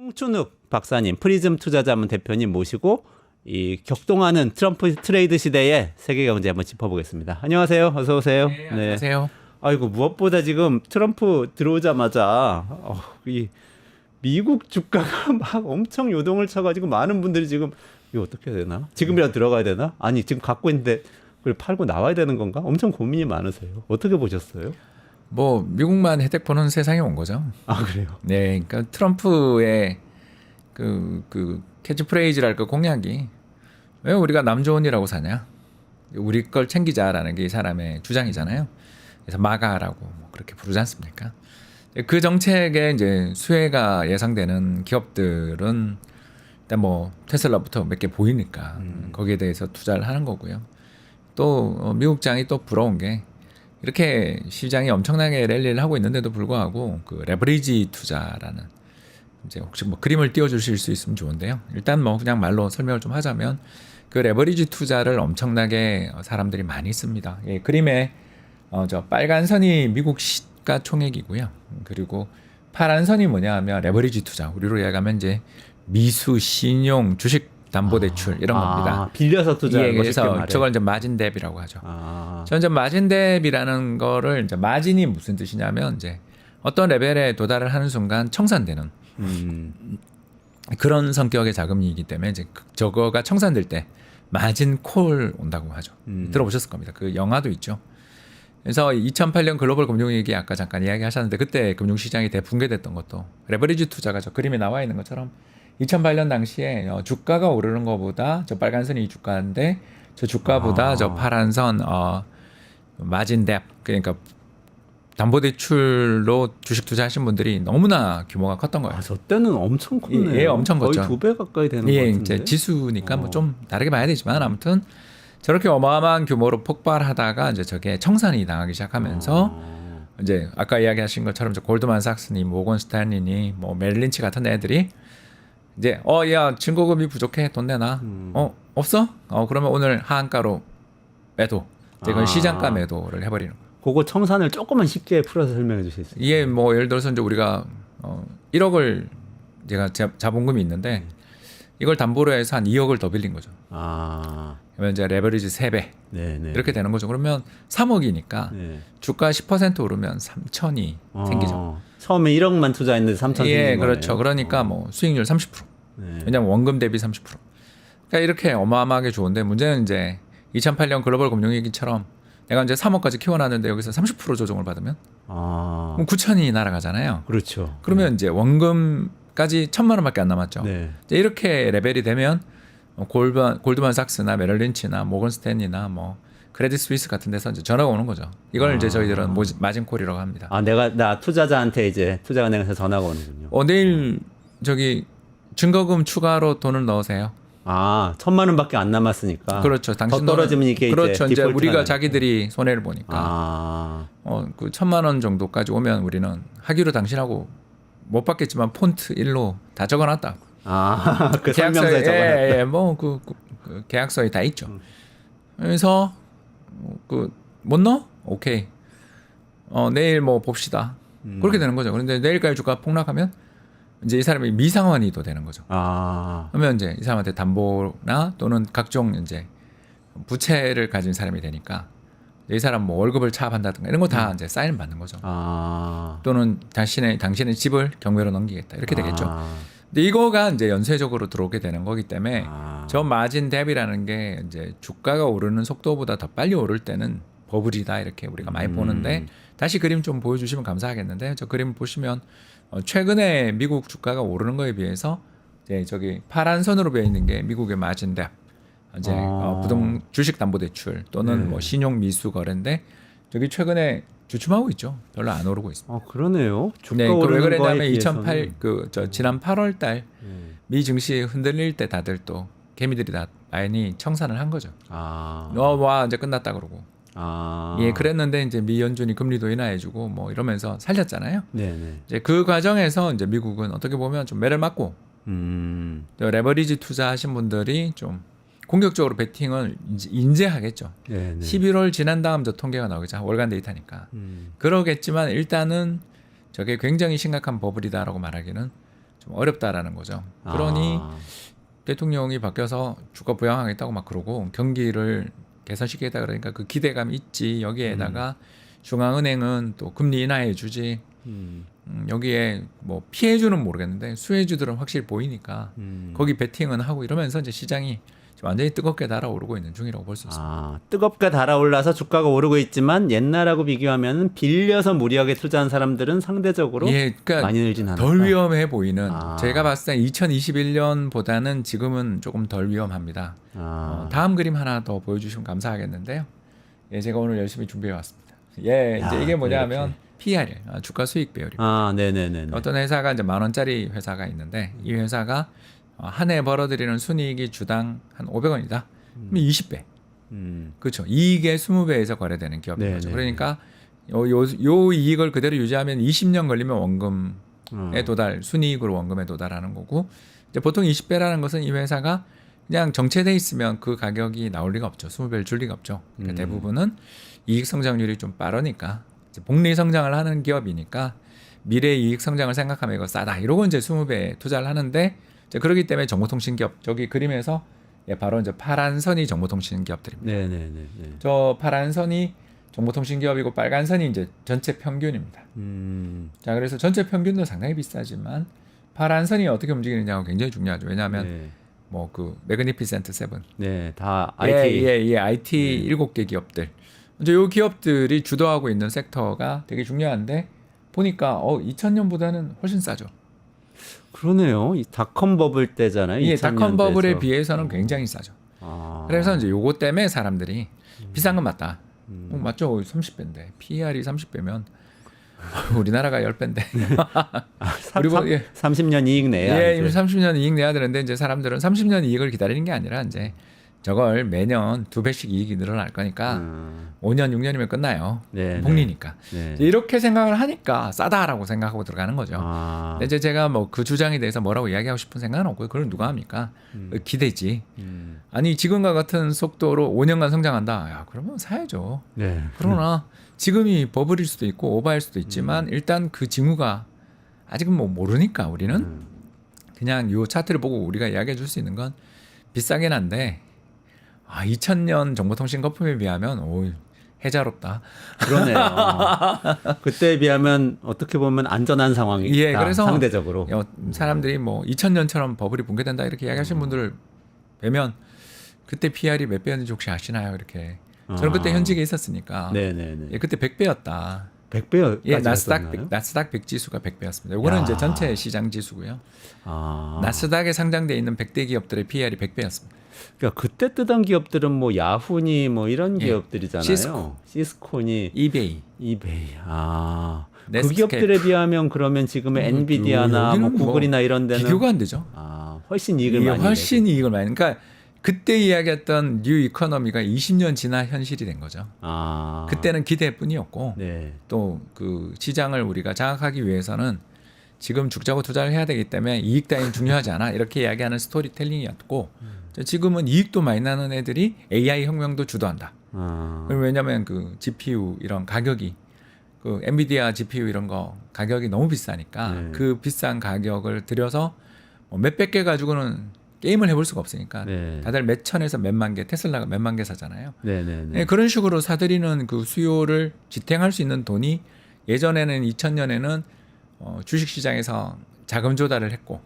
홍춘욱 박사님, 프리즘 투자자문 대표님 모시고 이 격동하는 트럼프 트레이드 시대의 세계 경제 한번 짚어보겠습니다. 안녕하세요. 어서 오세요. 네, 안녕하세요. 아이고 무엇보다 지금 트럼프 들어오자마자 이 미국 주가가 막 엄청 요동을 쳐가지고 많은 분들이 지금 이거 어떻게 해야 되나? 지금이라도 들어가야 되나? 아니 지금 갖고 있는데 그걸 팔고 나와야 되는 건가? 엄청 고민이 많으세요. 어떻게 보셨어요? 뭐 미국만 혜택 보는 세상이 온 거죠. 아 그래요? 네, 그러니까 트럼프의 그 캐치프레이즈랄까 공약이 왜 우리가 남 좋은이라고 사냐? 우리 걸 챙기자라는 게 이 사람의 주장이잖아요. 그래서 마가라고 뭐 그렇게 부르지 않습니까? 그 정책에 이제 수혜가 예상되는 기업들은 일단 뭐 테슬라부터 몇 개 보이니까 거기에 대해서 투자를 하는 거고요. 또 미국장이 또 부러운 게 이렇게 시장이 엄청나게 랠리를 하고 있는데도 불구하고 그 레버리지 투자라는 이제 혹시 뭐 그림을 띄워주실 수 있으면 좋은데요. 일단 뭐 그냥 말로 설명을 좀 하자면 그 레버리지 투자를 엄청나게 사람들이 많이 씁니다. 예, 그림에 저 빨간 선이 미국 시가총액이고요. 그리고 파란 선이 뭐냐 하면 레버리지 투자. 우리로 이야기하면 이제 미수, 신용, 주식 담보대출 이런 겁니다. 빌려서 투자하는 거 쉽게 그래서 말해. 저걸 이제 마진 뎁이라고 하죠. 저는 이제 마진 뎁이라는 거를 이제 마진이 무슨 뜻이냐면 이제 어떤 레벨에 도달을 하는 순간 청산되는 그런 성격의 자금이기 때문에 이제 저거가 청산될 때 마진 콜 온다고 하죠. 들어보셨을 겁니다. 그 영화도 있죠. 그래서 2008년 글로벌 금융위기 아까 잠깐 이야기하셨는데 그때 금융시장이 대붕괴됐던 것도 레버리지 투자가 저 그림에 나와 있는 것처럼 2008년 당시에 주가가 오르는 것보다 저 빨간 선이 주가인데 저 주가보다 저 파란 선 마진 뎁 그러니까 담보대출로 주식 투자하신 분들이 너무나 규모가 컸던 거예요. 저 때는 엄청 컸네요. 예, 엄청 컸죠. 거의 2배 가까이 되는 것 예, 같은데. 이제 지수니까 뭐 좀 다르게 봐야 되지만 아무튼 저렇게 어마어마한 규모로 폭발하다가 이제 저게 청산이 당하기 시작하면서 이제 아까 이야기하신 것처럼 저 골드만삭스니 모건 스탠리니 뭐 메릴린치 같은 애들이 이제 야 증거금이 부족해 돈 내놔 없어 그러면 오늘 하한가로 매도 이건 시장가 매도를 해버리는 거예요. 그거 청산을 조금만 쉽게 풀어서 설명해 주실 수 있어요? 이게 뭐 예를 들어서 이제 우리가 1억을 제가 자본금이 있는데 이걸 담보로 해서 한 2억을 더 빌린 거죠. 그러면 이제 레버리지 3배 네네. 이렇게 되는 거죠. 그러면 3억이니까 네. 주가 10% 오르면 3천이 생기죠. 처음에 1억만 투자했는데 3천 예, 생긴 그렇죠. 거네요. 그러니까 뭐 수익률 30%. 네. 왜냐하면 원금 대비 30%. 그러니까 이렇게 어마어마하게 좋은데 문제는 이제 2008년 글로벌 금융위기처럼 내가 이제 3억까지 키워놨는데 여기서 30% 조정을 받으면 그럼 9천이 날아가잖아요. 그렇죠. 그러면 이제 원금까지 1,000만 원밖에 안 남았죠. 네. 이제 이렇게 레벨이 되면 골드만삭스나 메럴린치나 모건스탠리나 뭐 크레딧 스위스 같은 데서 이제 전화가 오는 거죠. 이걸 이제 저희들은 마진콜이라고 합니다. 나 투자자한테 이제 투자은행에서 전화가 오는군요. 내일 저기 증거금 추가로 돈을 넣으세요. 1,000만 원밖에 안 남았으니까. 그렇죠. 더 떨어지면 이게 그렇죠. 이제 디폴트가 우리가 나니까. 자기들이 손해를 보니까 그 1,000만 원 정도까지 오면 우리는 하기로 당신하고 못 받겠지만 폰트 1로 다 적어놨다. 그 설명서에 적어놨다. 예, 그 계약서에 다 있죠. 그래서 못 넣어? 오케이. 내일 뭐 봅시다. 그렇게 되는 거죠. 그런데 내일까지 주가 폭락하면 이제 이 사람이 미상환이도 되는 거죠. 그러면 이제 이 사람한테 담보나 또는 각종 이제 부채를 가진 사람이 되니까 이 사람 뭐 월급을 차압한다든가 이런 거 다 이제 사인을 받는 거죠. 또는 당신의 집을 경매로 넘기겠다 이렇게 되겠죠. 근데 이거가 이제 연쇄적으로 들어오게 되는 거기 때문에 저 마진 뎁이라는 게 이제 주가가 오르는 속도보다 더 빨리 오를 때는 버블이다 이렇게 우리가 많이 보는데 다시 그림 좀 보여주시면 감사하겠는데 저 그림 보시면 최근에 미국 주가가 오르는 거에 비해서 이제 저기 파란 선으로 되어 있는 게 미국의 마진 뎁 이제 주식 담보대출 또는 뭐 신용 미수 거래인데 저기 최근에 주춤하고 있죠. 별로 안 오르고 있습니다. 그러네요. 주가 네, 오르는 왜 그러냐면 거에 비해서는. 지난 8월 달 미 증시 흔들릴 때 다들 또 개미들이 다 많이 청산을 한 거죠. 와 이제 끝났다 그러고. 예, 그랬는데 이제 미 연준이 금리도 인하해주고 뭐 이러면서 살렸잖아요. 네네. 이제 그 과정에서 이제 미국은 어떻게 보면 좀 매를 맞고 레버리지 투자하신 분들이 좀 공격적으로 베팅을 인제하겠죠. 네네. 11월 지난 다음 저 통계가 나오겠죠. 월간 데이터니까. 그러겠지만 일단은 저게 굉장히 심각한 버블이다라고 말하기는 좀 어렵다라는 거죠. 그러니 아. 대통령이 바뀌어서 주가 부양하겠다고 막 그러고 경기를 개선시키겠다 그러니까 그 기대감이 있지. 여기에다가 중앙은행은 또 금리 인하해 주지. 여기에 뭐 피해주는 모르겠는데 수혜주들은 확실히 보이니까 거기 베팅은 하고 이러면서 이제 시장이 완전히 뜨겁게 달아오르고 있는 중이라고 볼 수 있습니다. 아, 뜨겁게 달아올라서 주가가 오르고 있지만 옛날하고 비교하면 빌려서 무리하게 투자한 사람들은 상대적으로 예, 그러니까 많이 늘진 않았다. 덜 위험해 보이는 아. 제가 봤을 때 2021년보다는 지금은 조금 덜 위험합니다. 아. 다음 그림 하나 더 보여주시면 감사하겠는데요. 예, 제가 오늘 열심히 준비해 왔습니다. 예, 야, 이제 이게 뭐냐면 이렇게. PR이에요. 주가 수익 비율입니다. 아, 네네네. 어떤 회사가 이제 10,000원짜리 회사가 있는데 이 회사가 한 해 벌어들이는 순이익이 주당 한 500원이다. 그럼 20배. 그렇죠. 이익의 20배에서 거래되는 기업인 네, 거죠. 네, 그러니까 요 이익을 그대로 유지하면 20년 걸리면 원금에 도달, 순이익으로 원금에 도달하는 거고 이제 보통 20배라는 것은 이 회사가 그냥 정체돼 있으면 그 가격이 나올 리가 없죠. 20배를 줄 리가 없죠. 그러니까 대부분은 이익 성장률이 좀 빠르니까 이제 복리 성장을 하는 기업이니까 미래 이익 성장을 생각하면 이거 싸다. 이러고 이제 20배 투자를 하는데 이제 그렇기 때문에 정보통신 기업 저기 그림에서 예, 바로 이제 파란 선이 정보통신 기업들입니다. 네네네. 저 파란 선이 정보통신 기업이고 빨간 선이 이제 전체 평균입니다. 자, 그래서 전체 평균도 상당히 비싸지만 파란 선이 어떻게 움직이느냐가 굉장히 중요하죠. 왜냐하면 네. 뭐 그 매그니피센트 세븐, 네, 다 IT. IT 7개 기업들. 이제 요 기업들이 주도하고 있는 섹터가 되게 중요한데 보니까 2000년보다는 훨씬 싸죠. 그러네요. 이 닷컴 버블 때잖아요. 예, 2000년대에서. 닷컴 버블에 비해서는 굉장히 싸죠. 아. 그래서 이제 요거 때문에 사람들이 비싼 건 맞다. 맞죠? 30배인데 PER이 30배면 우리나라가 10배인데. 우리 뭐, 예. 30년 이익 내야. 예, 이제. 이미 30년 이익 내야 되는데 이제 사람들은 30년 이익을 기다리는 게 아니라 이제 저걸 매년 2배씩 이익이 늘어날 거니까 5년, 6년이면 끝나요. 네, 복리니까. 네. 이렇게 생각을 하니까 싸다라고 생각하고 들어가는 거죠. 아. 근데 이제 제가 뭐 그 주장에 대해서 뭐라고 이야기하고 싶은 생각은 없고요. 그걸 누가 합니까? 기대지. 아니 지금과 같은 속도로 5년간 성장한다. 야, 그러면 사야죠. 네. 그러나 지금이 버블일 수도 있고 오버할 수도 있지만 일단 그 징후가 아직은 뭐 모르니까 우리는 그냥 요 차트를 보고 우리가 이야기해 줄 수 있는 건 비싸긴 한데 2000년 정보통신 거품에 비하면 해자롭다. 그러네요. 그때에 비하면 어떻게 보면 안전한 상황이다. 예, 그래서 상대적으로. 사람들이 뭐 2000년처럼 버블이 붕괴된다 이렇게 이야기하시는 분들을 뵈면 그때 PR이 몇 배였는지 혹시 아시나요? 이렇게. 저는 그때 현직에 있었으니까. 네네네. 예, 그때 100배였다. 100배요? 예, 나스닥 100 지수가 100배였습니다. 이거는 야. 이제 전체 시장 지수고요. 아. 나스닥에 상장돼 있는 100대 기업들의 PR이 100배였습니다. 그러니까 그때 뜨던 기업들은 뭐 야후니 뭐 이런 예. 기업들이잖아요. 시스코니, 이베이. 이베이. 아. 그 넷스케이프. 기업들에 비하면 그러면 지금의 엔비디아나 뭐 여기는 구글이나 이런 데는 비교가 안 되죠. 훨씬 이익을 이게 많이 훨씬 이익을 많이. 그러니까 그때 이야기했던 뉴 이코노미가 20년 지나 현실이 된 거죠. 아. 그때는 기대뿐이었고 네. 또 그 시장을 우리가 장악하기 위해서는 지금 죽자고 투자를 해야 되기 때문에 이익 따위는 중요하지 않아 이렇게 이야기하는 스토리텔링이었고 지금은 이익도 많이 나는 애들이 AI 혁명도 주도한다. 아. 왜냐하면 그 GPU 이런 가격이 그 엔비디아 GPU 이런 거 가격이 너무 비싸니까 네. 그 비싼 가격을 들여서 뭐 몇백 개 가지고는 게임을 해볼 수가 없으니까 네. 다들 몇 천에서 몇만 개 테슬라가 몇만 개 사잖아요. 네네네. 네, 그런 식으로 사들이는 그 수요를 지탱할 수 있는 돈이 예전에는 2000년에는 주식시장에서 자금 조달을 했고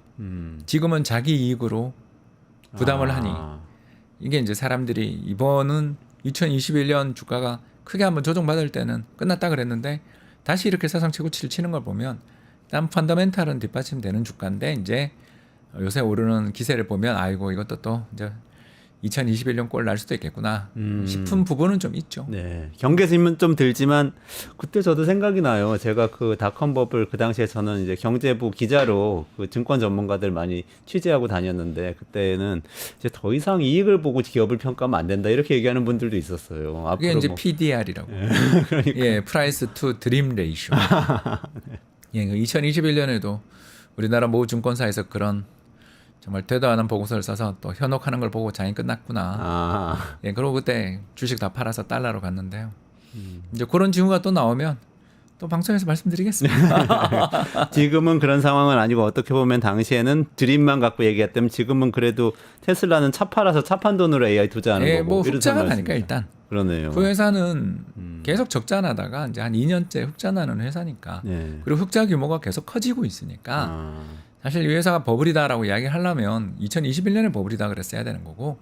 지금은 자기 이익으로 부담을 하니 이게 이제 사람들이 이번은 2021년 주가가 크게 한번 조정받을 때는 끝났다 그랬는데 다시 이렇게 사상 최고치를 치는 걸 보면 일단 펀더멘탈은 뒷받침되는 주가인데 이제 요새 오르는 기세를 보면 아이고 이것도 또 이제 2021년 꼴 날 수도 있겠구나 싶은 부분은 좀 있죠. 네. 경계심은 좀 들지만 그때 저도 생각이 나요. 제가 그 닷컴 버블 그 당시에 저는 이제 경제부 기자로 그 증권 전문가들 많이 취재하고 다녔는데 그때는 이제 더 이상 이익을 보고 기업을 평가하면 안 된다 이렇게 얘기하는 분들도 있었어요. 그게 앞으로 이제 뭐. PDR이라고. 예, 프라이스 투 드림 레이쇼. 예, 2021년에도 우리나라 모 증권사에서 그런 정말 되도 않은 보고서를 써서 또 현혹하는 걸 보고 장이 끝났구나. 예, 그러고 그때 주식 다 팔아서 달러로 갔는데요. 이제 그런 징후가 또 나오면 또 방송에서 말씀드리겠습니다. 지금은 그런 상황은 아니고 어떻게 보면 당시에는 드림만 갖고 얘기했다면 지금은 그래도 테슬라는 차 팔아서 차 판 돈으로 AI 투자하는 예, 거고. 뭐 이렇단 흑자가 나니까 말씀이죠. 일단 그러네요. 그 회사는 계속 적자 나다가 이제 한 2년째 흑자 나는 회사니까 네. 그리고 흑자 규모가 계속 커지고 있으니까 아, 사실 이 회사가 버블이다라고 이야기를 하려면 2021년에 버블이다 그랬어야 되는 거고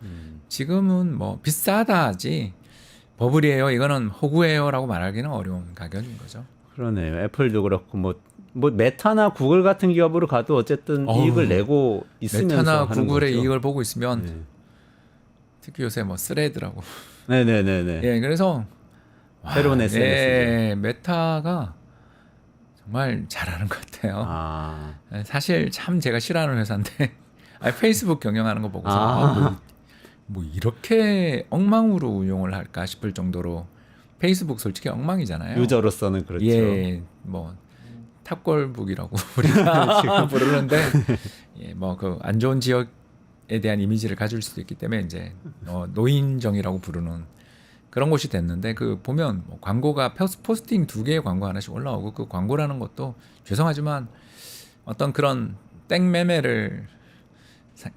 지금은 뭐 비싸다지 버블이에요 이거는 호구예요라고 말하기는 어려운 가격인 거죠. 그러네요. 애플도 그렇고 뭐 메타나 구글 같은 기업으로 가도 어쨌든 이익을 내고 있으면서 메타나 하는 구글의 거죠. 이익을 보고 있으면 네. 특히 요새 뭐 스레드라고 네네네네. 예 그래서 새로운 SNS 죠. 예, 메타가 정말 잘하는 것 같아요. 아, 사실 참 제가 싫어하는 회사인데 페이스북 경영하는 거 보고서 뭐 이렇게 엉망으로 운용을 할까 싶을 정도로 페이스북 솔직히 엉망이잖아요. 유저로서는 그렇죠. 예, 뭐 탑골북이라고 우리가 부르는데 예, 뭐 그 안 좋은 지역에 대한 이미지를 가질 수도 있기 때문에 이제 노인정이라고 부르는 그런 곳이 됐는데 그 보면 뭐 광고가 포스팅 2개의 광고 하나씩 올라오고 그 광고라는 것도 죄송하지만 어떤 그런 땡 매매를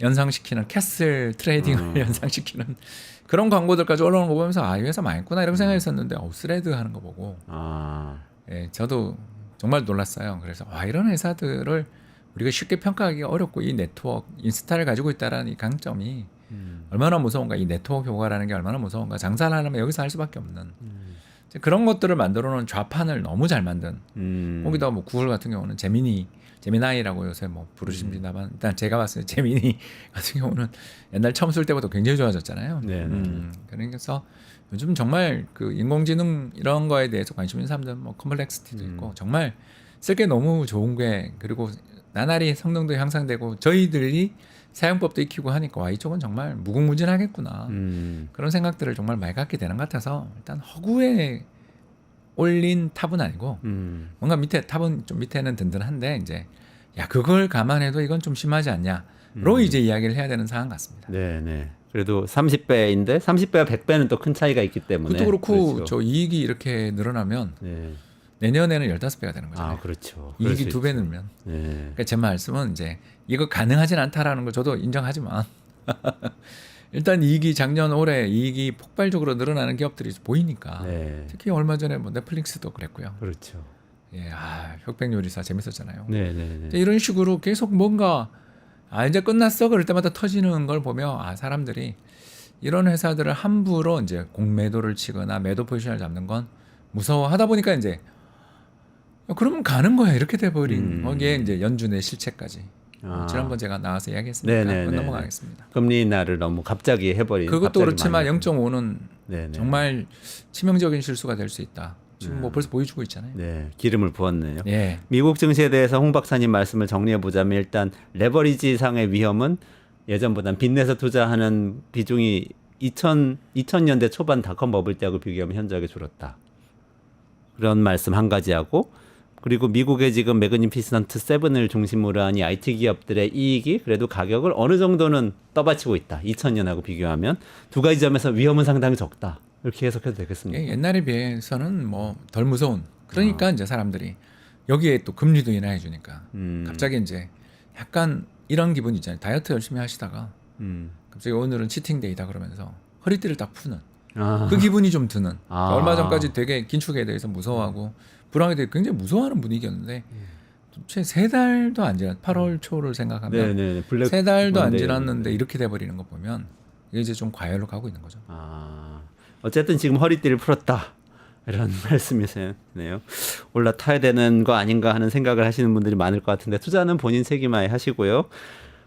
연상시키는 캐슬 트레이딩을 연상시키는 그런 광고들까지 올라오는 거 보면서 아, 이 회사 망했구나 이런 생각했었는데 스레드 하는 거 보고 예, 저도 정말 놀랐어요. 그래서 와, 이런 회사들을 우리가 쉽게 평가하기가 어렵고 이 네트워크 인스타를 가지고 있다라는 이 강점이 얼마나 무서운가, 이 네트워크 효과라는 게 얼마나 무서운가. 장사를 하려면 여기서 할 수밖에 없는 그런 것들을 만들어 놓은 좌판을 너무 잘 만든 거기다 뭐 구글 같은 경우는 제미나이라고 요새 뭐 부르십니다만 일단 제가 봤을 때 제미니 같은 경우는 옛날 처음 쓸 때보다 굉장히 좋아졌잖아요. 그래서 요즘 정말 그 인공지능 이런 거에 대해서 관심 있는 사람들은 뭐 컴플렉시티도 있고 정말 쓸 게 너무 좋은 게 그리고 나날이 성능도 향상되고 저희들이 사용법도 익히고 하니까 와 이쪽은 정말 무궁무진하겠구나 그런 생각들을 정말 많이 갖게 되는 것 같아서 일단 허구에 올린 탑은 아니고 뭔가 밑에 탑은 좀 밑에는 든든한데 이제 야 그걸 감안해도 이건 좀 심하지 않냐로 이제 이야기를 해야 되는 상황 같습니다. 네네. 그래도 30배인데 30배와 100배는 또 큰 차이가 있기 때문에. 그것도 그렇고 그렇죠. 저 이익이 이렇게 늘어나면 네. 내년에는 15배가 되는 거잖아요. 아 그렇죠. 이익이 2배 늘면. 네. 그러니까 제 말씀은 이제 이거 가능하진 않다라는 걸 저도 인정하지만 일단 이익이 작년 올해 이익이 폭발적으로 늘어나는 기업들이 보이니까 네. 특히 얼마 전에 뭐 넷플릭스도 그랬고요. 그렇죠. 예, 흑백요리사 재밌었잖아요. 네네네. 이런 식으로 계속 뭔가 이제 끝났어 그럴 때마다 터지는 걸 보며 사람들이 이런 회사들을 함부로 이제 공매도를 치거나 매도 포지션을 잡는 건 무서워하다 보니까 이제 그러면 가는 거야 이렇게 돼버린 거기에 이제 연준의 실체까지 지난번 제가 나와서 이야기했으니까 넘어가겠습니다. 금리 인하를 너무 갑자기 해버린. 그것도 그렇지만 0.5는 네네. 정말 치명적인 실수가 될 수 있다. 지금 뭐 벌써 보여주고 있잖아요. 네, 기름을 부었네요. 예. 미국 증시에 대해서 홍 박사님 말씀을 정리해 보자면 일단 레버리지 상의 위험은 예전보단 빚내서 투자하는 비중이 2000년대 초반 닷컴 버블 때하고 비교하면 현저하게 줄었다. 그런 말씀 한 가지 하고 그리고 미국의 지금 매그니피센트 7을 중심으로 한 이 IT 기업들의 이익이 그래도 가격을 어느 정도는 떠받치고 있다. 2000년하고 비교하면 두 가지 점에서 위험은 상당히 적다. 이렇게 해석해도 되겠습니다. 예, 옛날에 비해서는 뭐 덜 무서운. 그러니까 이제 사람들이 여기에 또 금리도 인하해 주니까 갑자기 이제 약간 이런 기분 있잖아요. 다이어트 열심히 하시다가 갑자기 오늘은 치팅데이다 그러면서 허리띠를 딱 푸는 그 기분이 좀 드는. 얼마 전까지 되게 긴축에 대해서 무서워하고 불황에 대해 굉장히 무서워하는 분위기였는데 도대체 3달도 안 지났 8월 초를 생각하면 네네. 3달도 안 지났는데 이렇게 돼버리는 거 보면 이게 이제 좀 과열로 가고 있는 거죠. 어쨌든 지금 허리띠를 풀었다. 이런 말씀이세요. 올라타야 되는 거 아닌가 하는 생각을 하시는 분들이 많을 것 같은데 투자는 본인 책임하에 하시고요.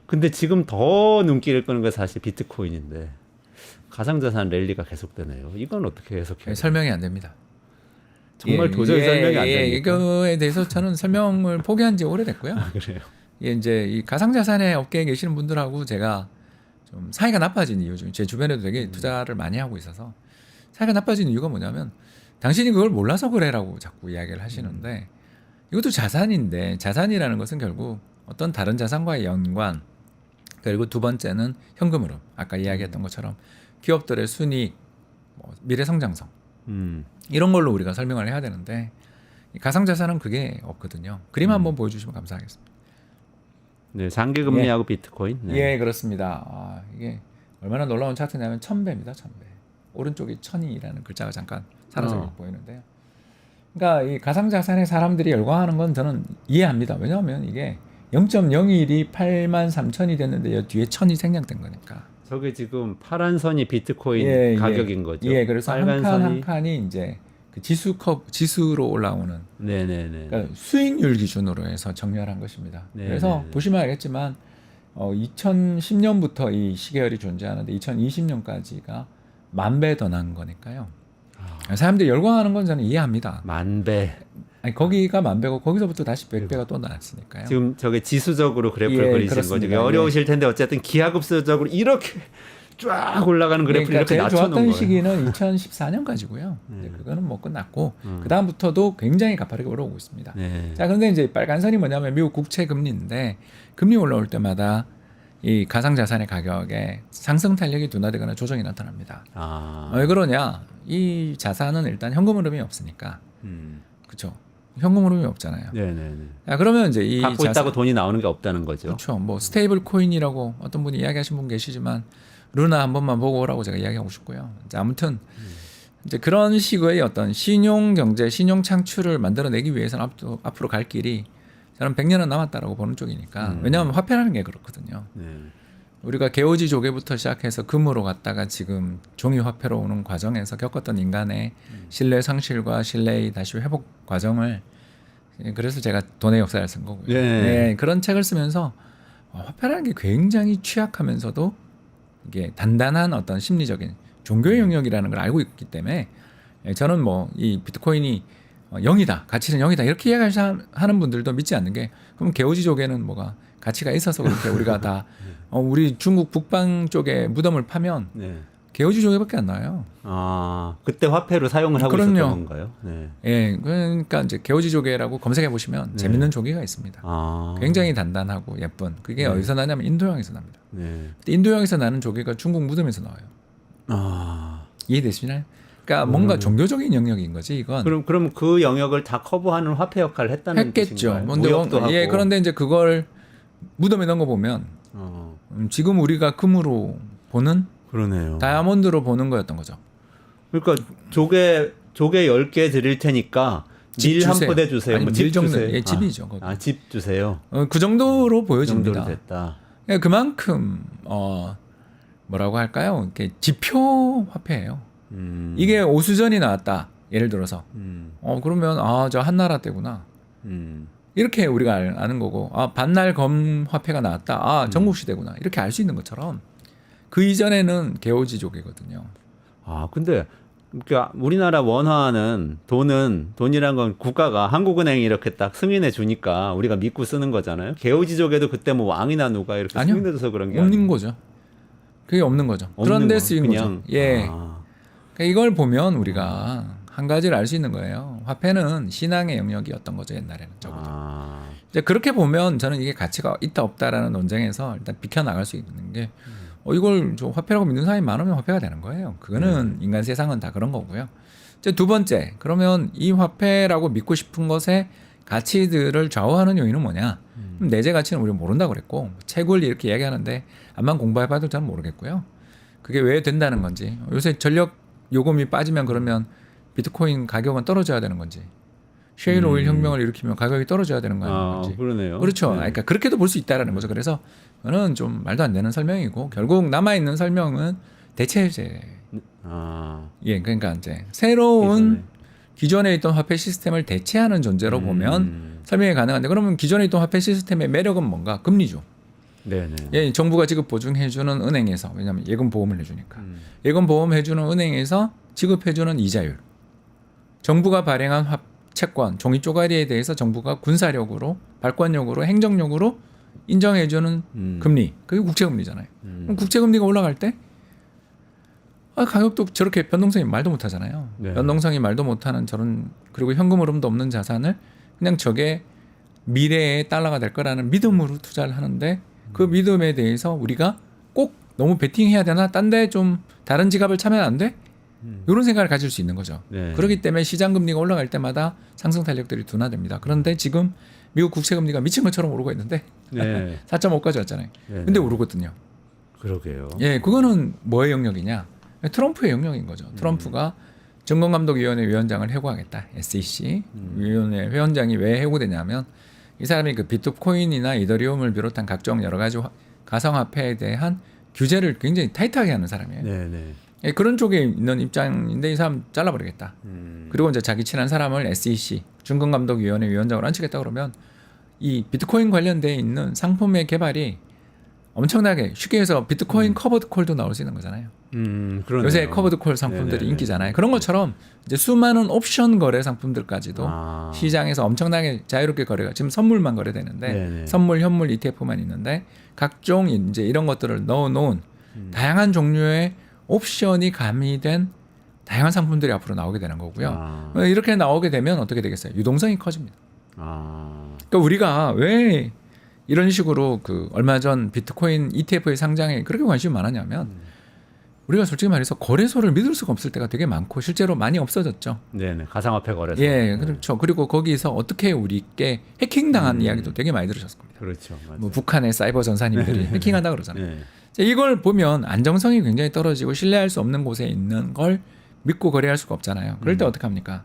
근데 지금 더 눈길을 끄는 건 사실 비트코인인데 가상자산 랠리가 계속되네요. 이건 어떻게 해석해요? 설명이 안 됩니다. 정말 도저히 설명이 안 됩니다. 이거에 대해서 저는 설명을 포기한 지 오래됐고요. 그래요? 이제 이 가상자산의 업계에 계시는 분들하고 제가 좀 사이가 나빠진 이유 중 제 주변에도 되게 투자를 많이 하고 있어서 사이가 나빠진 이유가 뭐냐면 당신이 그걸 몰라서 그래라고 자꾸 이야기를 하시는데 이것도 자산인데 자산이라는 것은 결국 어떤 다른 자산과의 연관 그리고 두 번째는 현금 흐름 아까 이야기했던 것처럼 기업들의 순이익 미래 성장성 이런 걸로 우리가 설명을 해야 되는데 가상자산은 그게 없거든요. 그림 한번 보여주시면 감사하겠습니다. 네, 장기금리하고 비트코인. 네. 예, 그렇습니다. 이게 얼마나 놀라운 차트냐면 1000배입니다. 1000배. 오른쪽에 1000이라는 글자가 잠깐 사라져 보이는데요. 그러니까 이 가상자산에 사람들이 열광하는 건 저는 이해합니다. 왜냐하면 이게 0.01이 83,000이 됐는데 여 뒤에 1000이 생략된 거니까. 저게 지금 파란 선이 비트코인 가격인 거죠. 예, 그래서 한 빨간 칸 한 선이 칸이 이제 그 지수로 올라오는 네네네. 그러니까 수익률 기준으로 해서 정렬한 것입니다. 네, 그래서 네. 보시면 알겠지만 2010년부터 이 시계열이 존재하는데 2020년까지가 10,000배 더 난 거니까요. 사람들이 열광하는 건 저는 이해합니다. 10,000배. 아니, 거기가 10,000배고 거기서부터 다시 100배가 또 나왔으니까요. 지금 저게 지수적으로 그래프를 예, 그리신 그렇습니다. 거죠. 어려우실 텐데 어쨌든 기하급수적으로 이렇게 쫙 올라가는 그래프를 그러니까 이렇게 제일 낮춰놓은 좋았던 거예요. 시기는 2014년까지고요. 그거는 뭐 끝났고 그 다음부터도 굉장히 가파르게 올라오고 있습니다. 네. 자, 그런데 이제 빨간 선이 뭐냐면 미국 국채 금리인데 금리 올라올 때마다 이 가상자산의 가격에 상승 탄력이 둔화되거나 조정이 나타납니다. 왜 그러냐? 이 자산은 일단 현금 흐름이 없으니까, 그렇죠? 현금 흐름이 없잖아요. 네네네. 자, 그러면 이제 이 갖고 있다고 돈이 나오는 게 없다는 거죠. 그렇죠. 뭐 스테이블 코인이라고 어떤 분이 이야기하신 분 계시지만 루나 한 번만 보고 오라고 제가 이야기하고 싶고요. 자, 아무튼 이제 그런 식의 어떤 신용 경제, 신용 창출을 만들어내기 위해서는 앞으로 갈 길이 저는 100년은 남았다라고 보는 쪽이니까. 왜냐하면 화폐라는 게 그렇거든요. 네. 우리가 개오지 조개부터 시작해서 금으로 갔다가 지금 종이 화폐로 오는 과정에서 겪었던 인간의 신뢰 상실과 신뢰의 다시 회복 과정을, 그래서 제가 돈의 역사를 쓴 거고요. 네. 네, 그런 책을 쓰면서 화폐라는 게 굉장히 취약하면서도 이게 단단한 어떤 심리적인 종교의 영역이라는 걸 알고 있기 때문에 저는 뭐 이 비트코인이 0이다, 가치는 0이다 이렇게 이야기하는 분들도 믿지 않는 게, 그럼 개오지 조개는 뭐가 가치가 있어서 그렇게 우리가 다 우리 중국 북방 쪽에 무덤을 파면 네. 개오지 조개밖에 안 나와요. 그때 화폐로 사용을 하고 그럼요. 있었던 건가요? 네. 예, 그러니까 이제 개오지 조개라고 검색해 보시면 재밌는 조개가 있습니다. 굉장히 단단하고 예쁜. 그게 어디서 나냐면 인도양에서 납니다. 네. 인도양에서 나는 조개가 중국 무덤에서 나와요. 이해되시나요? 그러니까 뭔가 종교적인 영역인 거지 이건. 그럼 그 영역을 다 커버하는 화폐 역할을 했다는 했겠죠. 뜻인가요? 근데 무역도 하고. 예, 그런데 이제 그걸 무덤에 넣은 거 보면 지금 우리가 금으로 보는 그러네요. 다이아몬드로 보는 거였던 거죠. 그러니까 조개 10개 드릴 테니까 밀 한 포대 주세요. 아니, 뭐 집 밀 정도, 주세요. 예, 집이죠. 거기. 집 주세요. 그 정도로 그 보여집니다. 정도로 됐다. 예, 그만큼 뭐라고 할까요? 이렇게 지표 화폐예요. 이게 오수전이 나왔다. 예를 들어서 그러면 저 한나라 때구나. 이렇게 우리가 아는 거고, 반날 검 화폐가 나왔다. 전국 시대구나. 이렇게 알 수 있는 것처럼 그 이전에는 개오지족이거든요. 근데 그러니까 우리나라 원화는 돈이란 건 국가가 한국은행이 이렇게 딱 승인해 주니까 우리가 믿고 쓰는 거잖아요. 개오지족에도 그때 뭐 왕이나 누가 이렇게 아니요. 승인해줘서 그런 게 없는 거죠. 그게 없는 거죠. 그런데 쓰인 거죠. 예. 그러니까 이걸 보면 우리가 한 가지를 알 수 있는 거예요. 화폐는 신앙의 영역이었던 거죠, 옛날에는. 적어도. 이제 그렇게 보면 저는 이게 가치가 있다 없다라는 논쟁에서 일단 비켜 나갈 수 있는 게, 이걸 좀 화폐라고 믿는 사람이 많으면 화폐가 되는 거예요. 그거는 인간 세상은 다 그런 거고요. 이제 두 번째, 그러면 이 화폐라고 믿고 싶은 것의 가치들을 좌우하는 요인은 뭐냐? 그럼 내재 가치는 우리가 모른다고 그랬고, 채굴 이렇게 이야기하는데 암만 공부해봐도 잘 모르겠고요. 그게 왜 된다는 건지, 요새 전력 요금이 빠지면 그러면 비트코인 가격은 떨어져야 되는 건지, 셰일 오일 혁명을 일으키면 가격이 떨어져야 되는 거 아닌지. 그러네요. 그렇죠. 네. 그러니까 그렇게도 볼 수 있다라는 거죠. 그래서 저는 좀 말도 안 되는 설명이고, 결국 남아 있는 설명은 대체제. 예, 그러니까 이제 새로운 기존에 있던 화폐 시스템을 대체하는 존재로 보면 설명이 가능한데, 그러면 기존에 있던 화폐 시스템의 매력은 뭔가? 금리죠. 네네. 예, 정부가 지급 보증해주는 은행에서, 왜냐하면 예금 보험을 해주니까 예금 보험 해주는 은행에서 지급해주는 이자율, 정부가 발행한 채권 종이 쪼가리에 대해서 정부가 군사력으로, 발권력으로, 행정력으로 인정해주는 금리, 그게 국채금리잖아요. 그럼 국채금리가 올라갈 때 가격도 저렇게 변동성이 말도 못하잖아요. 네. 변동성이 말도 못하는 저런, 그리고 현금 흐름도 없는 자산을 그냥 저게 미래의 달러가 될 거라는 믿음으로 투자를 하는데, 그 믿음에 대해서 우리가 꼭 너무 베팅해야 되나? 딴 데 좀 다른 지갑을 차면 안 돼? 이런 생각을 가질 수 있는 거죠. 네. 그렇기 때문에 시장 금리가 올라갈 때마다 상승 탄력들이 둔화됩니다. 그런데 지금 미국 국채 금리가 미친 것처럼 오르고 있는데 네. 4.5까지 왔잖아요. 네. 근데 오르거든요. 그러게요. 예, 그거는 뭐의 영역이냐? 트럼프의 영역인 거죠. 트럼프가 증권감독위원회 위원장을 해고하겠다. SEC 위원회 위원장이 왜 해고되냐면 이 사람이 그 비트코인이나 이더리움을 비롯한 각종 여러 가지 가상화폐에 대한 규제를 굉장히 타이트하게 하는 사람이에요. 네네. 예, 그런 쪽에 있는 입장인데 이 사람 잘라버리겠다. 그리고 이제 자기 친한 사람을 SEC 증권감독위원회 위원장으로 앉히겠다 그러면 이 비트코인 관련돼 있는 상품의 개발이 엄청나게 쉽게 해서 비트코인 커버드 콜도 나올 수 있는 거잖아요. 그러네요. 요새 커버드 콜 상품들이 네네네. 인기잖아요. 그런 것처럼 이제 수많은 옵션 거래 상품들까지도 아. 시장에서 엄청나게 자유롭게 거래가 지금 선물만 거래되는데 네네. 선물, 현물 ETF만 있는데 각종 이제 이런 것들을 넣어놓은 다양한 종류의 옵션이 가미된 다양한 상품들이 앞으로 나오게 되는 거고요. 이렇게 나오게 되면 어떻게 되겠어요? 유동성이 커집니다. 그러니까 우리가 왜 이런 식으로 그 얼마 전 비트코인 ETF의 상장에 그렇게 관심이 많았냐면 우리가 솔직히 말해서 거래소를 믿을 수가 없을 때가 되게 많고 실제로 많이 없어졌죠. 네네. 가상화폐 거래소. 예, 그렇죠. 그리고 거기서 어떻게 우리께 해킹당한 이야기도 되게 많이 들으셨을 겁니다. 그렇죠. 맞아요. 뭐 북한의 사이버 전사님들이 해킹한다 그러잖아요. 네. 자, 이걸 보면 안정성이 굉장히 떨어지고 신뢰할 수 없는 곳에 있는 걸 믿고 거래할 수가 없잖아요. 그럴 때 어떻게 합니까?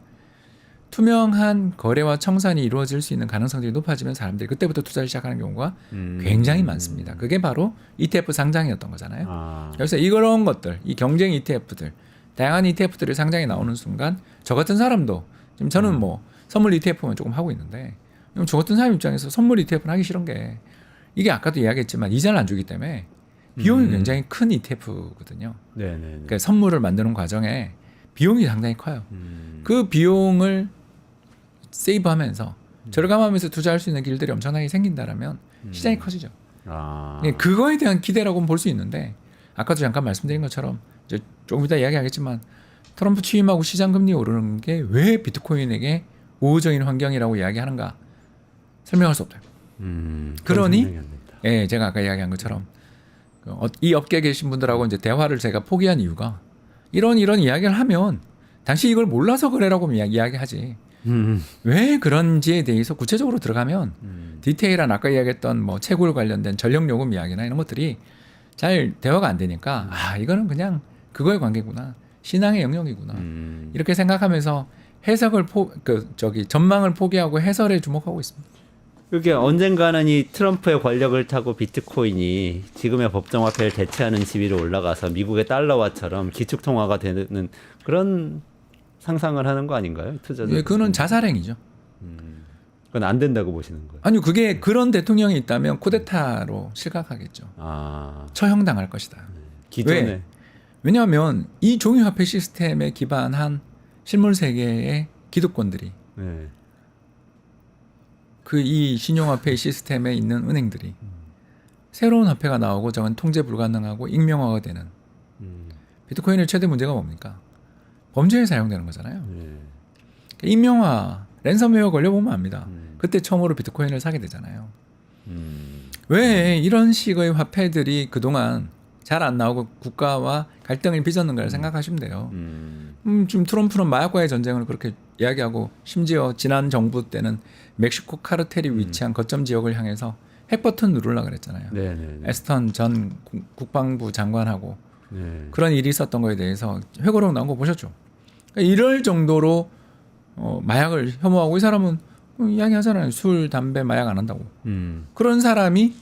투명한 거래와 청산이 이루어질 수 있는 가능성들이 높아지면 사람들이 그때부터 투자를 시작하는 경우가 굉장히 많습니다. 그게 바로 ETF 상장이었던 거잖아요. 그래서 이런 것들, 이 경쟁 ETF들, 다양한 ETF들이 상장에 나오는 순간 저 같은 사람도 지금 저는 뭐 선물 ETF만 조금 하고 있는데 저 같은 사람 입장에서 선물 ETF는 하기 싫은 게 이게 아까도 이야기했지만 이자를 안 주기 때문에 비용이 굉장히 큰 ETF거든요. 네네. 그러니까 선물을 만드는 과정에 비용이 상당히 커요. 그 비용을 세이브하면서 절감하면서 투자할 수 있는 길들이 엄청나게 생긴다라면 시장이 커지죠. 그거에 대한 기대라고는 볼 수 있는데 아까도 잠깐 말씀드린 것처럼 이제 조금 이따 이야기하겠지만 트럼프 취임하고 시장 금리 오르는 게 왜 비트코인에게 우호적인 환경이라고 이야기하는가 설명할 수 없어요. 그러니 예, 제가 아까 이야기한 것처럼 이 업계에 계신 분들하고 이제 대화를 제가 포기한 이유가 이런 이야기를 하면 당시 이걸 몰라서 그래라고 이야기하지. 왜 그런지에 대해서 구체적으로 들어가면 디테일한 아까 이야기했던 뭐 채굴 관련된 전력요금 이야기나 이런 것들이 잘 대화가 안 되니까 이거는 그냥 그거의 관계구나. 신앙의 영역이구나. 이렇게 생각하면서 해석을 전망을 포기하고 해설에 주목하고 있습니다. 그게 언젠가는 이 트럼프의 권력을 타고 비트코인이 지금의 법정화폐를 대체하는 지위로 올라가서 미국의 달러화처럼 기축통화가 되는 그런 상상을 하는 거 아닌가요? 투자자. 예, 그거는 자살행위죠. 그건 안 된다고 보시는 거예요? 아니요, 그게 그런 대통령이 있다면 쿠데타로 실각하겠죠. 처형당할 것이다. 기존에. 왜? 왜냐하면 이 종이화폐 시스템에 기반한 실물 세계의 기득권들이 네. 그 이 신용화폐 시스템에 있는 은행들이 새로운 화폐가 나오고 저건 통제 불가능하고 익명화가 되는 비트코인의 최대 문제가 뭡니까? 범죄에 사용되는 거잖아요. 익명화, 랜섬웨어 걸려보면 압니다. 그때 처음으로 비트코인을 사게 되잖아요. 왜 이런 식의 화폐들이 그동안 잘 안 나오고 국가와 갈등을 빚었는가를 생각하시면 돼요. 지금 트럼프는 마약과의 전쟁을 그렇게 이야기하고 심지어 지난 정부 때는 멕시코 카르텔이 위치한 거점 지역을 향해서 핵 버튼 누르려고 그랬잖아요. 네네네. 에스턴 전 국방부 장관하고 네. 그런 일이 있었던 거에 대해서 회고록 나온 거 보셨죠? 그러니까 이럴 정도로 마약을 혐오하고 이 사람은 이야기하잖아요. 술, 담배, 마약 안 한다고. 그런 사람이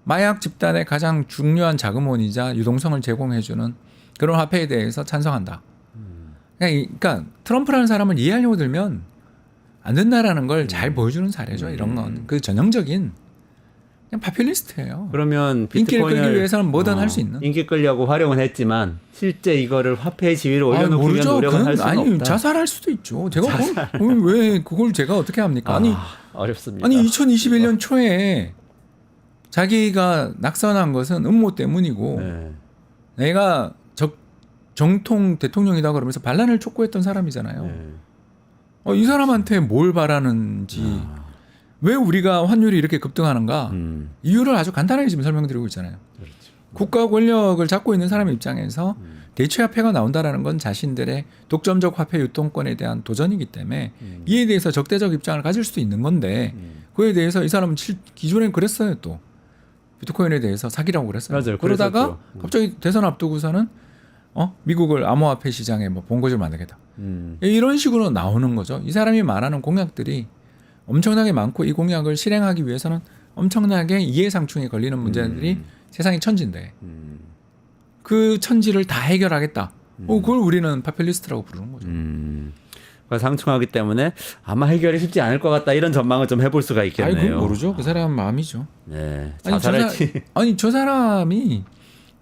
마약 집단의 가장 중요한 자금원이자 유동성을 제공해주는 그런 화폐에 대해서 찬성한다. 그러니까 트럼프라는 사람을 이해하려고 들면 안 된다라는 걸 잘 보여주는 사례죠. 이런 건 그 전형적인 그냥 파퓰리스트예요. 그러면 인기를 비트코인을 끌기 위해서는 뭐든 할 수 있는. 인기 끌려고 활용은 했지만 실제 이거를 화폐 지위로 올려놓기 위한 노력은 할 수는 없다. 자살할 수도 있죠. 제가 왜 그걸 제가 어떻게 합니까? 어렵습니다. 아니 2021년 초에 자기가 낙선한 것은 음모 때문이고 네. 내가 정통 대통령이다 그러면서 반란을 촉구했던 사람이잖아요. 네. 이 사람한테 뭘 바라는지 왜 우리가 환율이 이렇게 급등하는가 이유를 아주 간단하게 지금 설명드리고 있잖아요. 그렇죠. 국가 권력을 잡고 있는 사람의 입장에서 대체 화폐가 나온다라는 건 자신들의 독점적 화폐 유통권에 대한 도전이기 때문에 이에 대해서 적대적 입장을 가질 수도 있는 건데 그에 대해서 이 사람은 기존에 그랬어요. 또 비트코인에 대해서 사기라고 그랬어요. 맞아요. 그러다가 그랬었죠. 갑자기 대선 앞두고서는 미국을 암호화폐 시장에 뭐 본거지를 만들겠다. 이런 식으로 나오는 거죠. 이 사람이 말하는 공약들이 엄청나게 많고 이 공약을 실행하기 위해서는 엄청나게 이해상충에 걸리는 문제들이 세상에 천지인데 그 천지를 다 해결하겠다. 그걸 우리는 파퓰리스트라고 부르는 거죠. 상충하기 때문에 아마 해결이 쉽지 않을 것 같다 이런 전망을 좀 해볼 수가 있겠네요. 그건 모르죠. 그 사람 마음이죠. 네, 아니, 자살할지. 저 사람이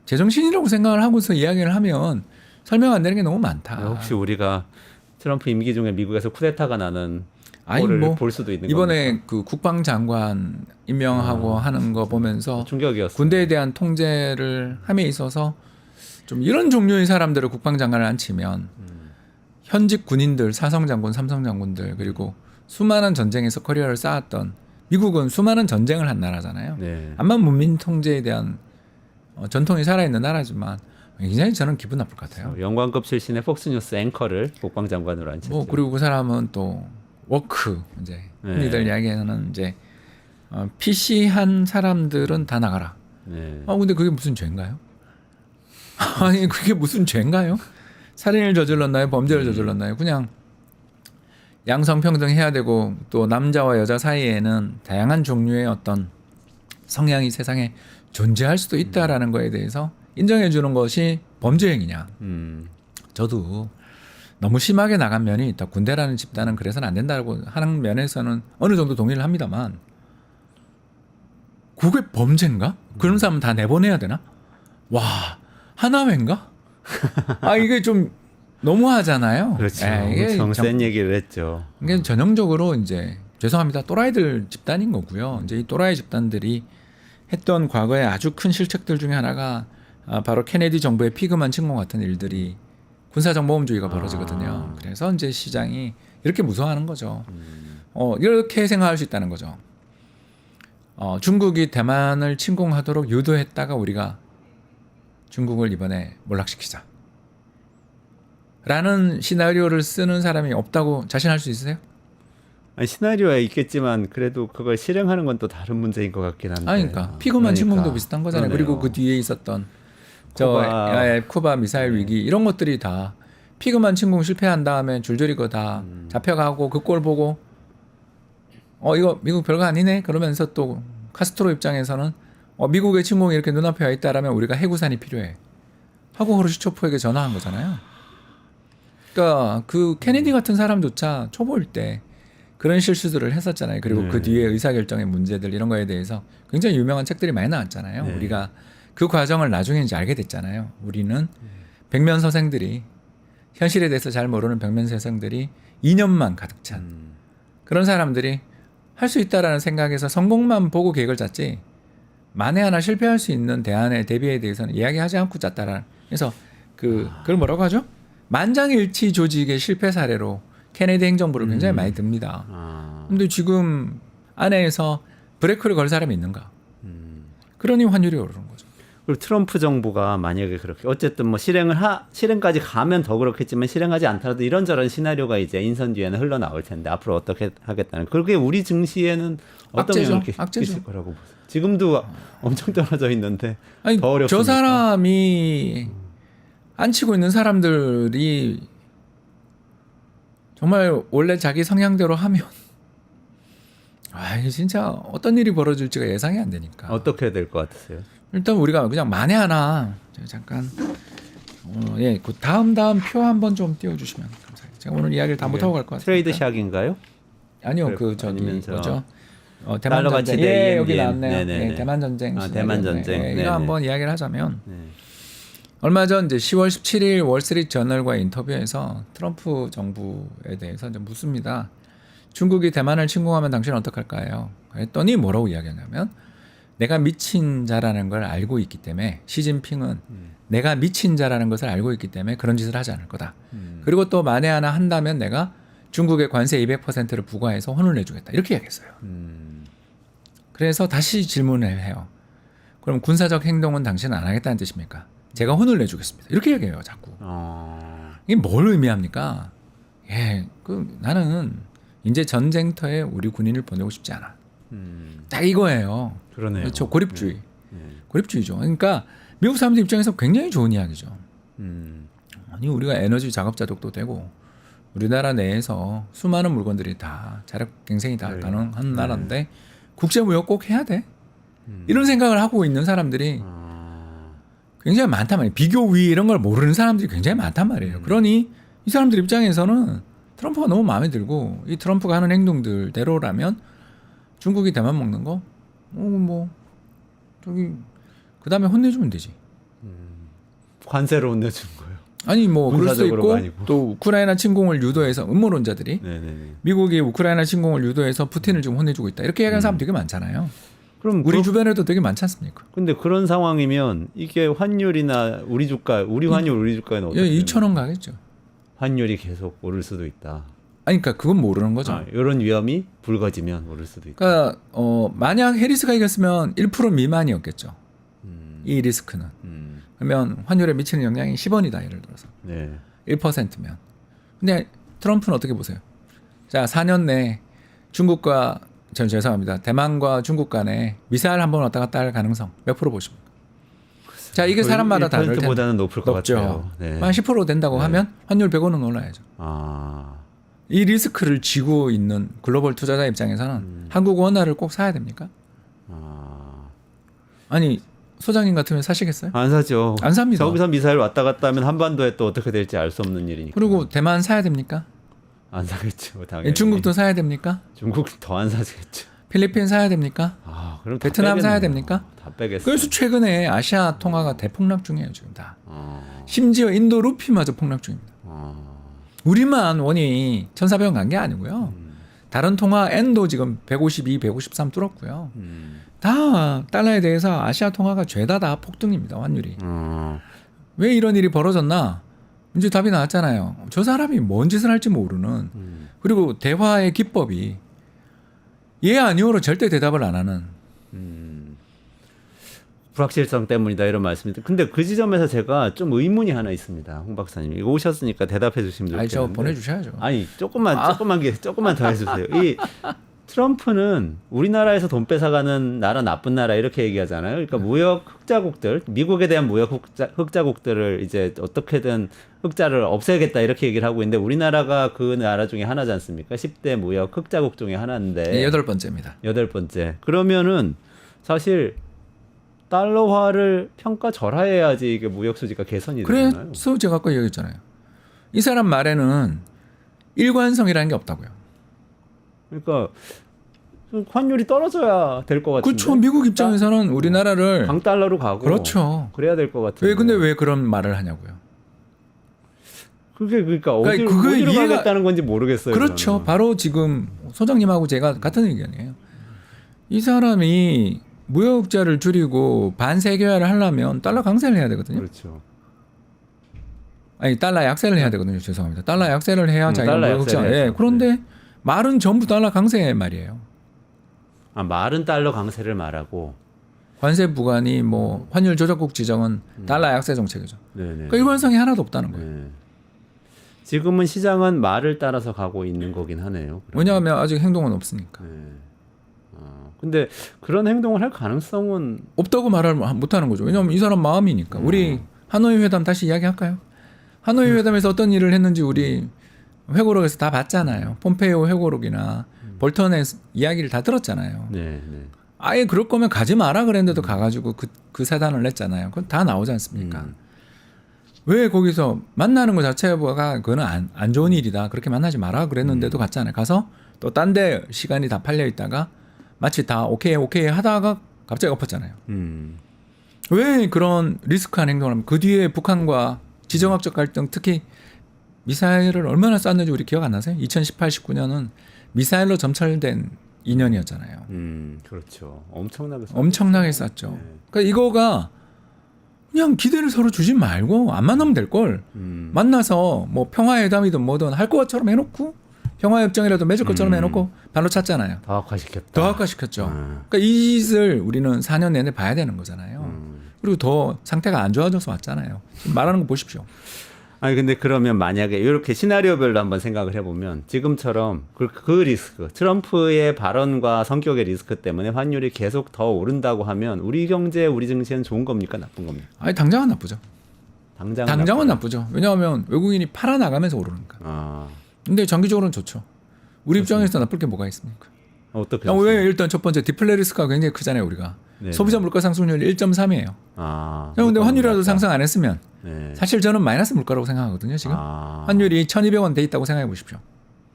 제정신이라고 생각을 하고서 이야기를 하면 설명 안 되는 게 너무 많다. 혹시 우리가 트럼프 임기 중에 미국에서 쿠데타가 나는 아니 꼴을 뭐 볼 수도 있는 이번에 겁니까? 그 국방장관 임명하고 하는 거 보면서 충격이었어요. 군대에 대한 통제를 함에 있어서 좀 이런 종류의 사람들을 국방장관을 앉히면 현직 군인들, 사성장군, 삼성장군들 그리고 수많은 전쟁에서 커리어를 쌓았던 미국은 수많은 전쟁을 한 나라잖아요. 네. 암만 문민 통제에 대한 전통이 살아있는 나라지만 굉장히 저는 기분 나쁠 것 같아요. 영광급 출신의 폭스뉴스 앵커를 국방장관으로 앉혔죠. 뭐 그리고 그 사람은 또 워크 이제 흔히들 이야기하는 이제 PC 한 사람들은 다 나가라. 네. 근데 그게 무슨 죄인가요? 아니 그게 무슨 죄인가요? 살인을 저질렀나요? 범죄를 저질렀나요? 그냥 양성평등 해야 되고 또 남자와 여자 사이에는 다양한 종류의 어떤 성향이 세상에 존재할 수도 있다라는 거에 대해서 인정해 주는 것이 범죄 행위냐? 저도 너무 심하게 나간 면이 있다. 군대라는 집단은 그래서는 안 된다고 하는 면에서는 어느 정도 동의를 합니다만 그게 범죄인가? 그런 사람은 다 내보내야 되나? 와 하나회인가? 이게 좀 너무하잖아요. 그렇죠. 이게 엄청 센 얘기를 했죠. 이게 전형적으로 이제 죄송합니다. 또라이들 집단인 거고요. 이제 이 또라이 집단들이 했던 과거에 아주 큰 실책들 중에 하나가 바로 케네디 정부의 피그만 침공 같은 일들이 군사적 모험주의가 벌어지거든요. 그래서 이제 시장이 이렇게 무서워하는 거죠. 이렇게 생각할 수 있다는 거죠. 중국이 대만을 침공하도록 유도했다가 우리가 중국을 이번에 몰락시키자. 라는 시나리오를 쓰는 사람이 없다고 자신할 수 있으세요? 아니, 시나리오에 있겠지만 그래도 그걸 실행하는 건 또 다른 문제인 것 같긴 한데. 그러니까 피그만 침공도 비슷한 거잖아요. 그러네요. 그리고 그 뒤에 있었던 쿠바 미사일 위기 이런 것들이 다 피그만 침공 실패한 다음에 줄줄이 거 다 잡혀가고 그 꼴 보고 이거 미국 별거 아니네 그러면서 또 카스트로 입장에서는 미국의 침공이 이렇게 눈앞에 와 있다라면 우리가 해구산이 필요해 하고 호르시초프에게 전화한 거잖아요. 그러니까 그 케네디 같은 사람조차 초보일 때 그런 실수들을 했었잖아요. 그리고 그 뒤에 의사결정의 문제들 이런 거에 대해서 굉장히 유명한 책들이 많이 나왔잖아요. 네. 우리가 그 과정을 나중에 이제 알게 됐잖아요. 우리는 백면 서생들이 현실에 대해서 잘 모르는 백면 서생들이 이념만 가득 찬 그런 사람들이 할 수 있다라는 생각에서 성공만 보고 계획을 짰지 만에 하나 실패할 수 있는 대안의 대비에 대해서는 이야기하지 않고 짰다라는. 그래서 그걸 뭐라고 하죠? 만장일치 조직의 실패 사례로 케네디 행정부를 굉장히 많이 듭니다. 근데 지금 안에서 브레이크를 걸 사람이 있는가? 그러니 환율이 오르는 거죠. 그리고 트럼프 정부가 만약에 그렇게 어쨌든 뭐 실행까지 가면 더 그렇겠지만 실행하지 않더라도 이런저런 시나리오가 이제 인선 뒤에는 흘러나올 텐데 앞으로 어떻게 하겠다는 그게 우리 증시에는 어떤 영향을 끼칠 거라고 보세요? 지금도 엄청 떨어져 있는데 더 어렵습니까? 저 사람이 앉히고 있는 사람들이 정말 원래 자기 성향대로 하면 진짜 어떤 일이 벌어질지가 예상이 안 되니까. 어떻게 될 것 같으세요? 일단 우리가 그냥 만에 하나 잠깐 그 다음 표 한번 좀 띄워주시면 감사해요. 제가 오늘 이야기를 다 못하고 갈 것 같아요. 트레이드 샥인가요? 아니요, 뭐죠? 대만 달러 전쟁. 가치 여기 나왔네요. 네네네. 대만 전쟁. 대만 전쟁. 이거 한번 이야기를 하자면 얼마 전 이제 10월 17일 월스트리트 저널과의 인터뷰에서 트럼프 정부에 대해서 이제 묻습니다. 중국이 대만을 침공하면 당신은 어떡할까요? 그랬더니 뭐라고 이야기하냐면 내가 미친 자라는 걸 알고 있기 때문에 시진핑은 내가 미친 자라는 것을 알고 있기 때문에 그런 짓을 하지 않을 거다. 그리고 또 만에 하나 한다면 내가 중국의 관세 200%를 부과해서 혼을 내주겠다. 이렇게 이야기했어요. 그래서 다시 질문을 해요. 그럼 군사적 행동은 당신은 안 하겠다는 뜻입니까? 제가 혼을 내주겠습니다. 이렇게 얘기해요, 자꾸. 이게 뭘 의미합니까? 예, 나는 이제 전쟁터에 우리 군인을 보내고 싶지 않아. 딱 이거예요. 그러네요. 그렇죠, 고립주의. 네. 고립주의죠. 그러니까 미국 사람들 입장에서 굉장히 좋은 이야기죠. 아니 우리가 에너지 작업자족도 되고 우리나라 내에서 수많은 물건들이 다 자력갱생이 다 네. 가능한 나라인데 국제무역 꼭 해야 돼? 이런 생각을 하고 있는 사람들이 굉장히 많단 말이에요. 비교위 이런 걸 모르는 사람들이 굉장히 많단 말이에요. 그러니 이 사람들 입장에서는 트럼프가 너무 마음에 들고 이 트럼프가 하는 행동들대로라면 중국이 대만 먹는 거 뭐 저기 그 다음에 혼내주면 되지. 관세로 혼내준 거예요. 아니 뭐 그럴 수도 문화적으로가 있고 아니고. 또 우크라이나 침공을 유도해서 음모론자들이 네네. 미국이 우크라이나 침공을 유도해서 푸틴을 지금 혼내주고 있다 이렇게 얘기하는 사람 되게 많잖아요. 그럼 우리 주변에도 되게 많지 않습니까? 근데 그런 상황이면 이게 환율이나 우리 주가, 우리 환율, 우리 주가는 어떻게? 2,000원 가겠죠. 환율이 계속 오를 수도 있다. 아니 그러니까 그건 모르는 거죠. 이런 위험이 불거지면 오를 수도 있다. 그러니까 만약 해리스가 이겼으면 1% 미만이었겠죠. 이 리스크는. 그러면 환율에 미치는 영향이 10원이다 예를 들어서. 네. 1%면. 근데 트럼프는 어떻게 보세요? 자, 4년 내 중국과 전 죄송합니다. 대만과 중국 간에 미사일 한 번 왔다 갔다 할 가능성 몇 프로 보십니까? 자, 이게 사람마다 다를 텐데. 1%보다는 높을 것 높죠. 같아요. 네. 한 10% 된다고 네. 하면 환율 100원은 올라야죠. 이 리스크를 지고 있는 글로벌 투자자 입장에서는 한국 원화를 꼭 사야 됩니까? 아니 소장님 같으면 사시겠어요? 안 사죠. 안 삽니다. 저기서 미사일 왔다 갔다 하면 한반도에 또 어떻게 될지 알 수 없는 일이니까. 그리고 대만 사야 됩니까? 안 사겠죠, 당연히. 중국도 사야 됩니까? 중국 더 안 사겠죠. 필리핀 사야 됩니까? 그럼 다 베트남 사야 빼겠네요. 됩니까? 다 빼겠어요. 그래서 최근에 아시아 통화가 대폭락 중이에요 지금 다. 심지어 인도 루피마저 폭락 중입니다. 우리만 원이 1,400원 간 게 아니고요. 다른 통화 엔도 지금 152, 153 뚫었고요. 다 달러에 대해서 아시아 통화가 죄다 다 폭등입니다. 환율이. 왜 이런 일이 벌어졌나? 이제 답이 나왔잖아요. 저 사람이 뭔 짓을 할지 모르는. 그리고 대화의 기법이 예 아니오로 절대 대답을 안 하는. 불확실성 때문이다 이런 말씀인데 근데 그 지점에서 제가 좀 의문이 하나 있습니다. 홍 박사님 이거 오셨으니까 대답해 주시면 좋겠는데. 아니 저 보내주셔야죠. 아니 조금만 더 해주세요. 이 트럼프는 우리나라에서 돈 뺏어가는 나라 나쁜 나라 이렇게 얘기하잖아요. 그러니까 무역 흑자국들, 미국에 대한 무역 흑자국들을 이제 어떻게든 흑자를 없애겠다 이렇게 얘기를 하고 있는데 우리나라가 그 나라 중에 하나지 않습니까? 10대 무역 흑자국 중에 하나인데. 네, 8번째입니다. 8번째. 그러면은 사실 달러화를 평가절하해야지 이게 무역 수지가 개선이 되잖아요. 그래서 제가 아까 얘기했잖아요. 이 사람 말에는 일관성이라는 게 없다고요. 그러니까 환율이 떨어져야 될 것 같은데. 그렇죠. 미국 입장에서는 우리나라를 강달러로 가고. 그렇죠. 그래야 될 것 같은데. 근데 왜 그런 말을 하냐고요. 그게 그러니까 그러니까 어디로 가겠다는 건지 모르겠어요. 그렇죠. 저는. 바로 지금 소장님하고 제가 같은 의견이에요. 이 사람이 무역자를 줄이고 반세계화를 하려면 달러 강세를 해야 되거든요. 그렇죠. 아니 달러 약세를 해야 되거든요. 죄송합니다. 달러 약세를 해야 자기가 달러 무역자. 약세를 예. 해야죠. 그런데 말은 전부 달러 강세 말이에요. 말은 달러 강세를 말하고. 관세 부과니 뭐 환율 조작국 지정은 달러 약세 정책이죠. 네네. 그러니까 일관성이 하나도 없다는 거예요. 네. 지금은 시장은 말을 따라서 가고 있는 거긴 하네요. 그러면. 왜냐하면 아직 행동은 없으니까. 네. 근데 그런 행동을 할 가능성은 없다고 말을 못하는 거죠. 왜냐하면 이 사람 마음이니까. 우리 하노이 회담 다시 이야기할까요? 하노이 회담에서 어떤 일을 했는지 우리 회고록에서 다 봤잖아요. 폼페이오 회고록이나 볼턴의 이야기를 다 들었잖아요. 네. 아예 그럴 거면 가지 마라 그랬는데도 가가지고 그 사단을 냈잖아요. 그건 다 나오지 않습니까? 왜 거기서 만나는 것 자체가 그거는 안 좋은 일이다. 그렇게 만나지 마라 그랬는데도 갔잖아요. 가서 또 딴 데 시간이 다 팔려 있다가 마치 다 오케이 하다가 갑자기 엎었잖아요. 왜 그런 리스크한 행동을 하면 그 뒤에 북한과 지정학적 갈등 특히 미사일을 얼마나 쐈는지 우리 기억 안 나세요? 2018, 19년은 미사일로 점철된 2년이었잖아요. 그렇죠. 엄청나게 쐈죠. 그러니까 이거가 그냥 기대를 서로 주지 말고 안 만나면 될 걸. 만나서 뭐 평화회담이든 뭐든 할 것처럼 해놓고 평화협정이라도 맺을 것처럼 해놓고 발로 찼잖아요. 더 악화시켰다. 더 악화시켰죠. 그러니까 이 짓을 우리는 4년 내내 봐야 되는 거잖아요. 그리고 더 상태가 안 좋아져서 왔잖아요. 지금 말하는 거 보십시오. 아니 근데 그러면 만약에 이렇게 시나리오별로 한번 생각을 해보면 지금처럼 그 리스크, 트럼프의 발언과 성격의 리스크 때문에 환율이 계속 더 오른다고 하면 우리 경제, 우리 증시는 좋은 겁니까, 나쁜 겁니까? 아니 당장은 나쁘죠. 당장은 나쁘죠. 왜냐하면 외국인이 팔아 나가면서 오르니까. 아, 근데 장기적으로는 좋죠. 우리 입장에서 나쁠 게 뭐가 있습니까? 어떻게? 왜 일단 첫 번째 디플레 리스크가 굉장히 크잖아요. 우리가 네. 소비자 물가 상승률 1.3이에요. 아, 근데 환율이라도 상승 안 했으면 네. 사실 저는 마이너스 물가라고 생각하거든요. 지금 아, 환율이 1,200원 돼 있다고 생각해 보십시오.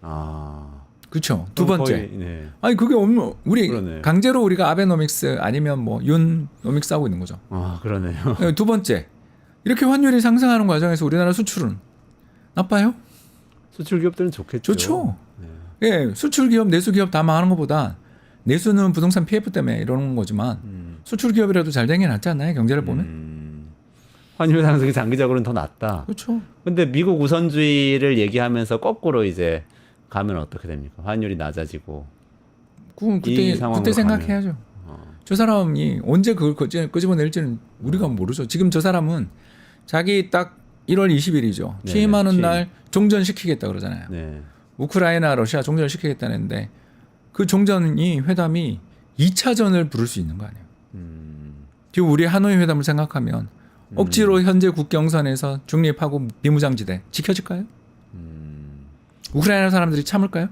아, 그렇죠. 두 번째. 거의, 네. 아니 그게 없는 우리 그러네. 강제로 우리가 아베노믹스 아니면 뭐 윤노믹스 하고 있는 거죠. 아, 그러네요. 두 번째. 이렇게 환율이 상승하는 과정에서 우리나라 수출은 나빠요? 수출 기업들은 좋겠죠. 좋죠. 네. 예, 수출 기업, 내수 기업 다 망하는 것보다 내수는 부동산 PF 때문에 이러는 거지만 수출 기업이라도 잘 되는 게 낫지 않나요? 경제를 보면. 환율 상승이 장기적으로는 더 낫다. 그렇죠. 근데 미국 우선주의를 얘기하면서 거꾸로 이제 가면 어떻게 됩니까? 환율이 낮아지고. 그럼 이 상황으로 그때 생각해야죠. 저 사람이 언제 그걸 끄집어낼지는 우리가 모르죠. 지금 저 사람은 자기 딱 1월 20일이죠. 네, 취임하는 취임. 날 종전시키겠다 그러잖아요. 네. 우크라이나 러시아 종전시키겠다는데 그 종전이 회담이 2차전을 부를 수 있는 거 아니에요. 지금 우리 하노이 회담을 생각하면 억지로 현재 국경선에서 중립하고 비무장지대 지켜질까요? 우크라이나 사람들이 참을까요?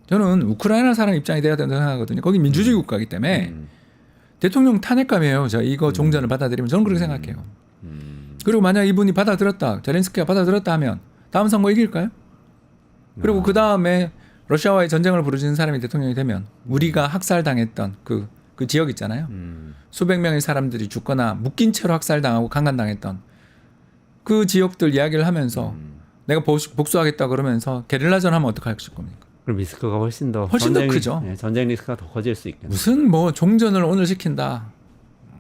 저는 우크라이나 사람 입장이 돼야 된다고 생각하거든요. 거기 민주주의 국가이기 때문에 대통령 탄핵감이에요. 저 이거 종전을 받아들이면 저는 그렇게 생각해요. 그리고 만약 이분이 받아들였다, 제렌스키가 받아들였다 하면 다음 선거 이길까요? 그리고 그 다음에 러시아와의 전쟁을 부르짖는 사람이 대통령이 되면 우리가 학살당했던 그 지역 있잖아요. 수백 명의 사람들이 죽거나 묶인 채로 학살당하고 강간당했던 그 지역들 이야기를 하면서 내가 복수하겠다 그러면서 게릴라전 하면 어떡할 겁니까? 그럼 리스크가 훨씬 더 크죠. 네, 전쟁 리스크가 더 커질 수 있겠네요. 무슨 뭐 종전을 오늘 시킨다.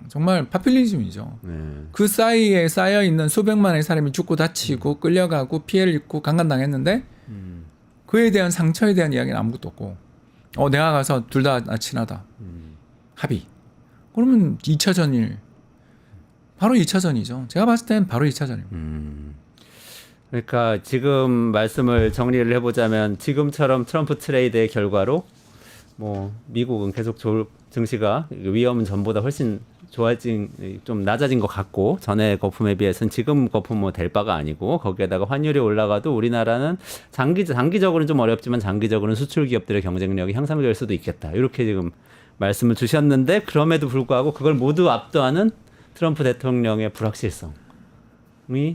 정말 파퓰리즘이죠. 네. 그 사이에 쌓여 있는 수백만의 사람이 죽고 다치고 끌려가고 피해를 입고 강간당했는데 그에 대한 상처에 대한 이야기는 아무것도 없고 내가 가서 둘 다 친하다. 합의. 그러면 2차전일. 바로 2차전이죠. 제가 봤을 땐 바로 2차전입니다. 그러니까 지금 말씀을 정리를 해보자면 지금처럼 트럼프 트레이드의 결과로 뭐 미국은 계속 증시가 위험은 전보다 훨씬 좀 낮아진 것 같고 전에 거품에 비해서는 지금 거품 뭐 될 바가 아니고 거기에다가 환율이 올라가도 우리나라는 장기적으로는 좀 어렵지만 장기적으로는 수출 기업들의 경쟁력이 향상될 수도 있겠다. 이렇게 지금 말씀을 주셨는데 그럼에도 불구하고 그걸 모두 압도하는 트럼프 대통령의 불확실성이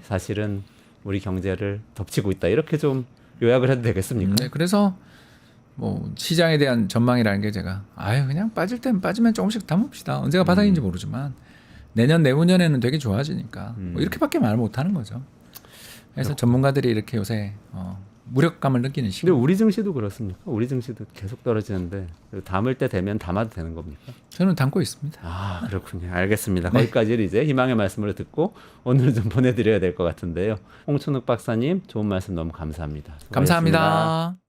사실은 우리 경제를 덮치고 있다. 이렇게 좀 요약을 해도 되겠습니까? 네, 그래서 뭐 시장에 대한 전망이라는 게 제가 그냥 빠질 땐 빠지면 조금씩 담읍시다. 언제가 바닥인지 모르지만 내년 내후년에는 되게 좋아지니까 뭐 이렇게밖에 말 못하는 거죠. 그래서 전문가들이 이렇게 요새 무력감을 느끼는 시기. 근데 우리 증시도 그렇습니까? 우리 증시도 계속 떨어지는데 담을 때 되면 담아도 되는 겁니까? 저는 담고 있습니다. 아, 그렇군요. 알겠습니다. 네. 거기까지 이제 희망의 말씀을 듣고 오늘은 좀 보내드려야 될 것 같은데요. 홍춘욱 박사님 좋은 말씀 너무 감사합니다. 수고하셨습니다. 감사합니다.